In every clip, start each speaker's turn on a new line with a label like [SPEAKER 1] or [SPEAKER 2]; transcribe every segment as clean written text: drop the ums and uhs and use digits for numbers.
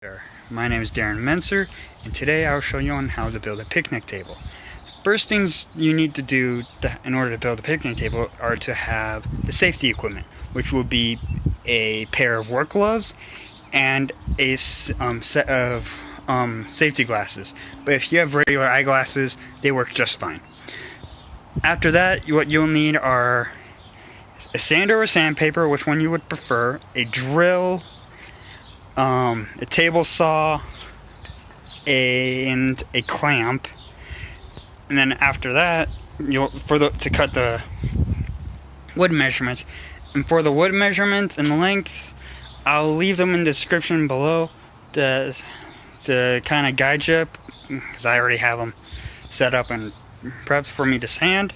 [SPEAKER 1] There. My name is Darren Menser, and today I'll show you on how to build a picnic table. First things you need to do in order to build a picnic table are to have the safety equipment, which will be a pair of work gloves and a set of safety glasses. But if you have regular eyeglasses, they work just fine. After that, what you'll need are a sander or sandpaper, which one you would prefer, a drill, a table saw, and a clamp. And then after that, to cut the wood measurements. And for the wood measurements and the length, I'll leave them in the description below to kind of guide you, because I already have them set up and prepped for me to sand.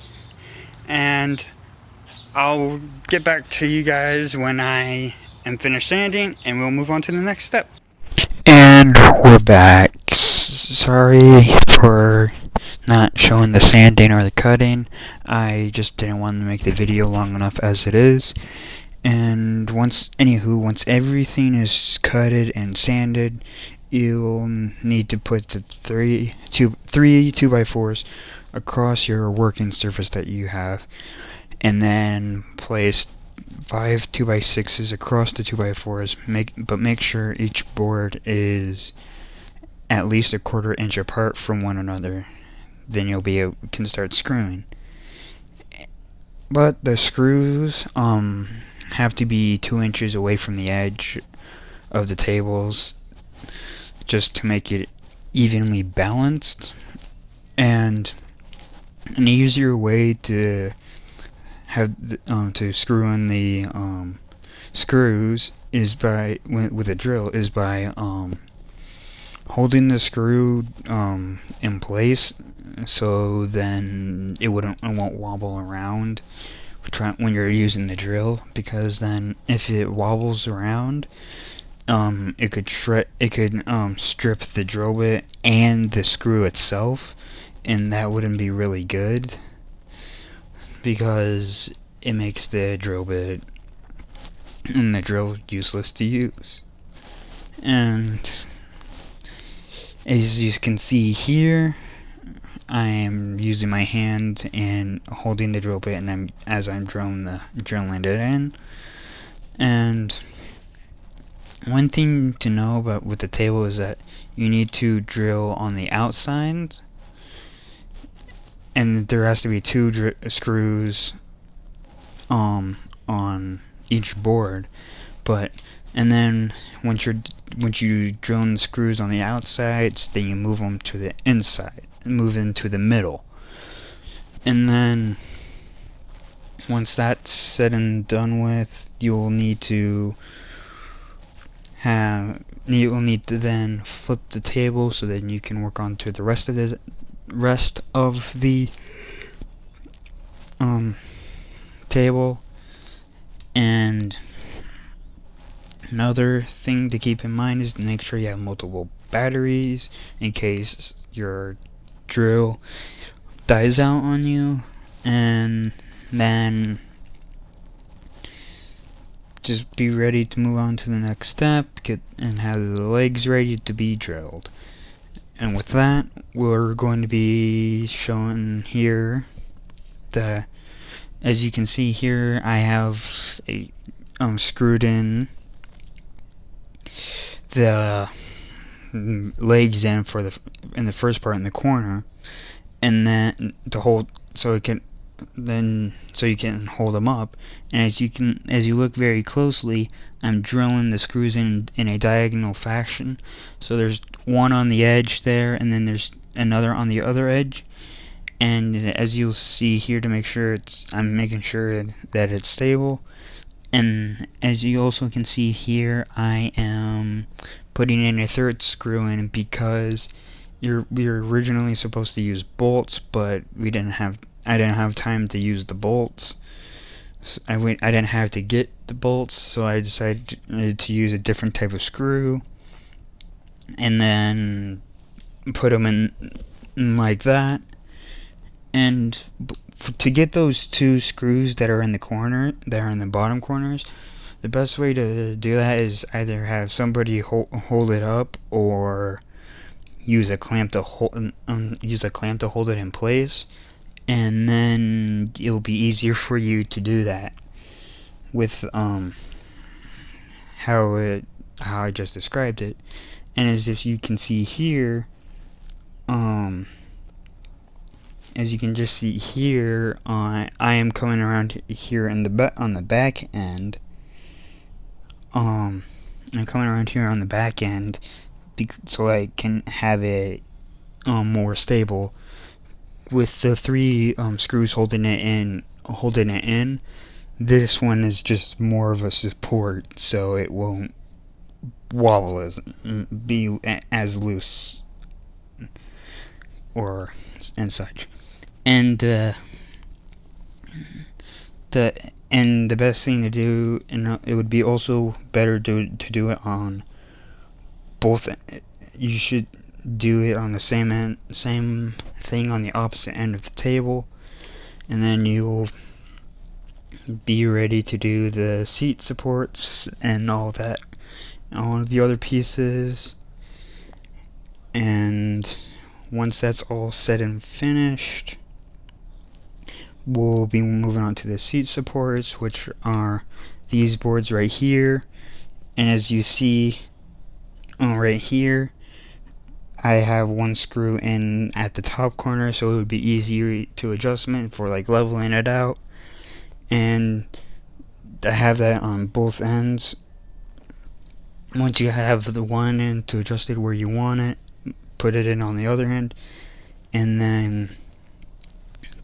[SPEAKER 1] And I'll get back to you guys when I am finished sanding, and we'll move on to the next step.
[SPEAKER 2] And we're back. Sorry for not showing the sanding or the cutting. I just didn't want to make the video long enough as it is. And once everything is cutted and sanded, you'll need to put the three 2x4s across your working surface that you have, and then place 5 2x6s across the 2x4s. Make sure each board is at least a 1/4 inch apart from one another. Then can start screwing. But the screws have to be 2 inches away from the edge of the tables, just to make it evenly balanced. And an easier way to screw in the screws is with a drill, is by holding the screw in place, so then it won't wobble around when you're using the drill, because then if it wobbles around, it could strip the drill bit and the screw itself, and that wouldn't be really good, because it makes the drill bit and the drill useless to use. And as you can see here, I am using my hand and holding the drill bit, and as I'm drilling it in. And one thing to know about with the table is that you need to drill on the outside, and there has to be 2 screws on each board. And then once you drill in the screws on the outsides, then you move them to the inside, move into the middle. And then once that's said and done with, you'll need to then flip the table, so then you can work on to the rest of the table. And another thing to keep in mind is to make sure you have multiple batteries in case your drill dies out on you. And then just be ready to move on to the next step, and have the legs ready to be drilled. And with that, we're going to be showing here as you can see here, I have screwed in the legs in the first part in the corner, and then so you can hold them up. And as you look very closely, I'm drilling the screws in a diagonal fashion. So there's one on the edge there, and then there's another on the other edge. And as you'll see here, I'm making sure that it's stable. And as you also can see here, I am putting in a 3rd screw in, because we were originally supposed to use bolts, but I didn't have time to use the bolts. So I didn't have to get the bolts, so I decided to use a different type of screw, and then put them in like that. And to get those 2 screws that are in the bottom corners, the best way to do that is either have somebody hold it up, or use a clamp to hold it in place, and then it'll be easier for you to do that with how I just described it. And as you can see here, as you can just see here, I am coming around here in on the back end. I'm coming around here on the back end so I can have it more stable. With the 3 screws holding it in, this one is just more of a support, so it won't wobble be as loose and such. And the best thing to do, and it would be also better to do it on both. You should do it on the same thing on the opposite end of the table, and then you'll be ready to do the seat supports and all that, all of the other pieces. And once that's all set and finished, we'll be moving on to the seat supports, which are these boards right here. And as you see right here, I have one screw in at the top corner, so it would be easier to adjustment for like leveling it out. And I have that on both ends. Once you have the one end to adjust it where you want it, put it in on the other end, and then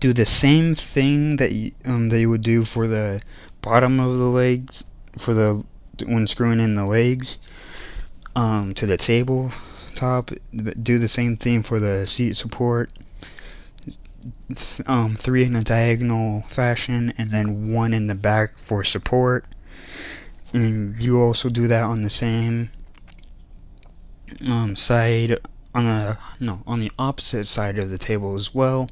[SPEAKER 2] do the same thing that you would do for the bottom of the legs, when screwing in the legs to the table top. Do the same thing for the seat support. 3 in a diagonal fashion, and then 1 in the back for support. And you also do that on the same side, on the opposite side of the table as well,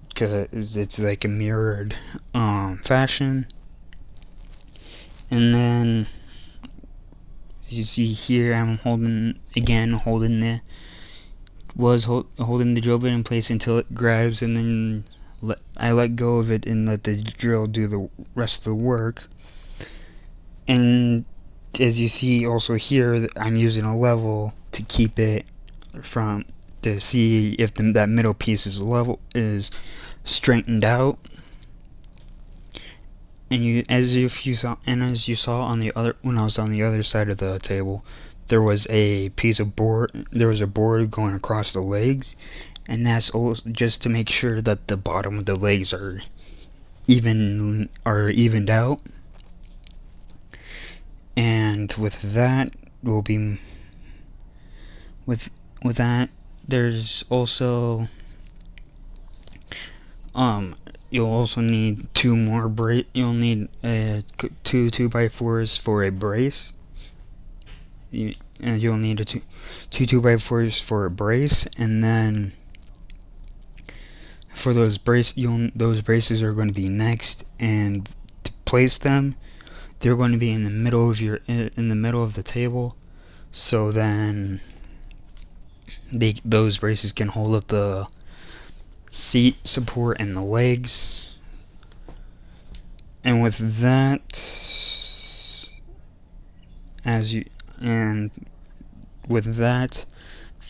[SPEAKER 2] because it's like a mirrored fashion. And then you see here, I'm holding the drill bit in place until it grabs, and then I let go of it and let the drill do the rest of the work. And as you see also here, I'm using a level to keep it to see if that middle piece is straightened out. And as you saw on the other, when I was on the other side of the table, there was a board going across the legs, and that's also just to make sure that the bottom of the legs are evened out. And with that, there's also you'll also need 2 more you'll need 2 2x4s for a brace. And you'll need 2 2x4s for a brace, and then for those braces are going to be next. And to place them, they're going to be in the middle of the table, so then those braces can hold up the seat support and the legs. And with that,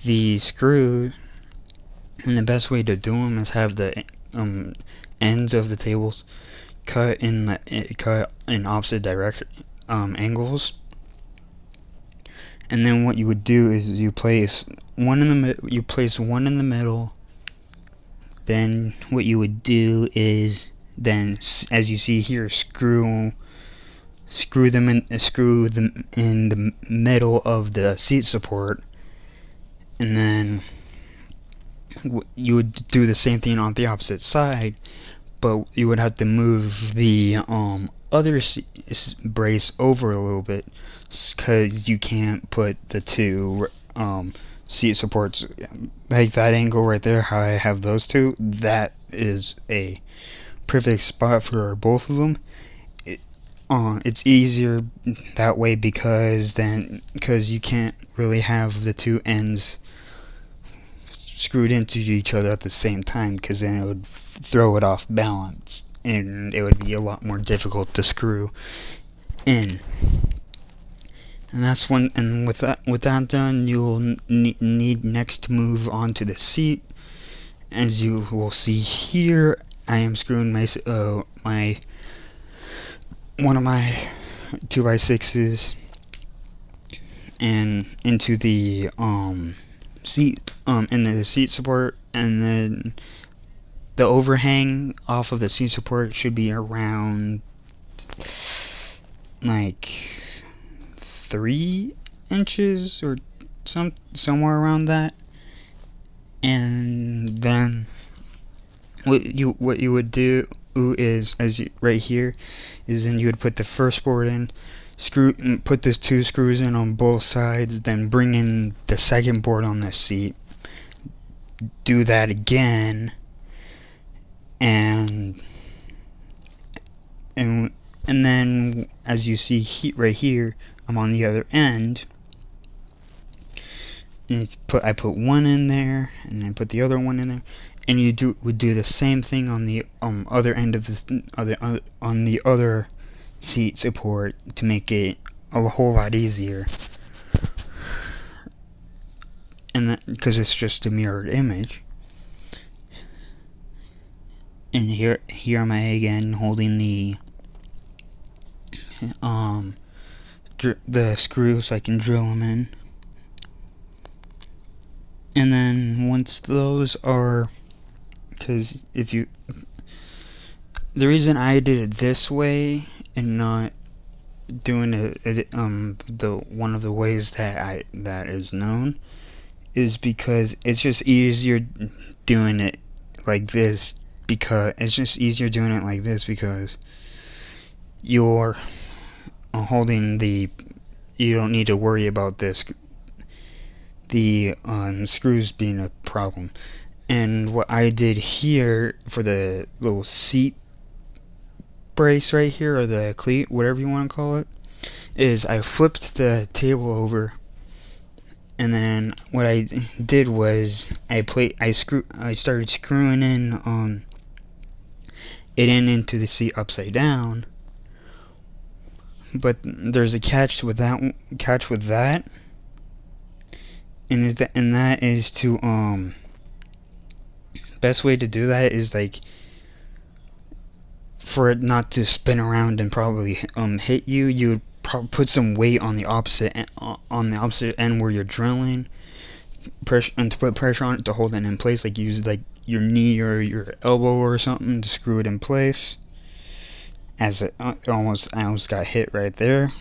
[SPEAKER 2] the screw, and the best way to do them is have the ends of the tables cut in opposite direction angles. And then what you would do is you place one in the middle. Then what you would do is, then as you see here, screw them in the middle of the seat support. And then you would do the same thing on the opposite side, but you would have to move the other brace over a little bit, because you can't put the 2 seat supports like that angle right there. How I have those 2, that is a perfect spot for both of them. it's easier that way because you can't really have the two ends screwed into each other at the same time, because then it would throw it off balance and it would be a lot more difficult to screw in. And that's when, and with that done, you'll need next to move on to the seat. As you will see here, I am screwing my one of my 2x6s and into the seat into the seat support, and then the overhang off of the seat support should be around like 3 inches or somewhere around that. And then what you would do is, right here, is then you would put the first board in, put the 2 screws in on both sides, then bring in the second board on the seat, do that again, and then as you see right here, I'm on the other end. And I put one in there, and then put the other one in there, and you would do the same thing on the other end of on the other seat support to make it a whole lot easier. And that, because it's just a mirrored image. And here am I again holding the screws so I can drill them in. And then once those are, because the reason I did it this way and not doing it the one of the ways that is known, is because it's just easier doing it like this, because you're holding you don't need to worry about the screws being a problem. And what I did here for the little seat brace right here, or the cleat, whatever you want to call it, is I flipped the table over, and then what I did was I started screwing in it into the seat upside down. But there's a catch with that, and that is to best way to do that is like for it not to spin around and probably hit you. You would probably put some weight on the opposite end where you're drilling, and to put pressure on it to hold it in place. Like use like your knee or your elbow or something to screw it in place. As I almost got hit right there.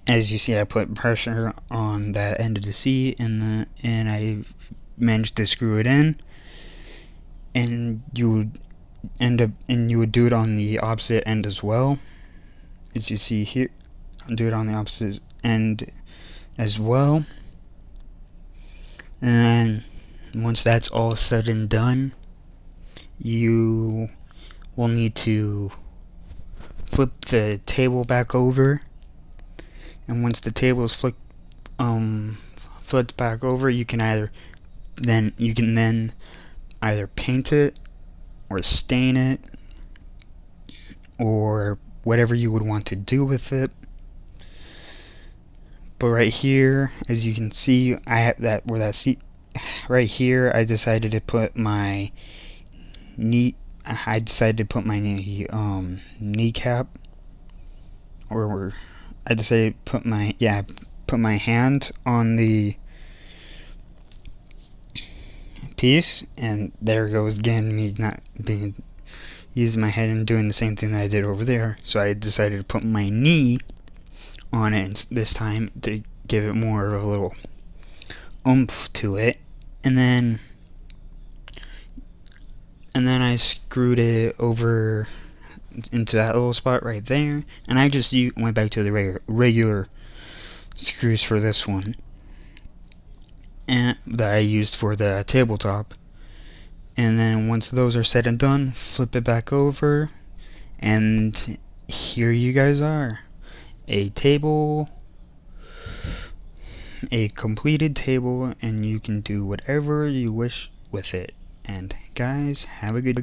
[SPEAKER 2] As you see, I put pressure on that end of the seat, and I managed to screw it in. And you would do it on the opposite end as well. As you see here, do it on the opposite end as well. And once that's all said and done, you will need to flip the table back over. And once the table is flipped back over, you can then either paint it or stain it or whatever you would want to do with it. But right here, as you can see, I have that seat right here. I decided to put my kneecap, or I decided to put my hand on the piece, and there goes again me not using my head and doing the same thing that I did over there. So I decided to put my knee on it this time to give it more of a little oomph to it, and then I screwed it over into that little spot right there, and I just went back to the regular screws for this one, and that I used for the tabletop. And then once those are said and done, flip it back over, and here you guys are. A table, a completed table, and you can do whatever you wish with it. And guys, have a good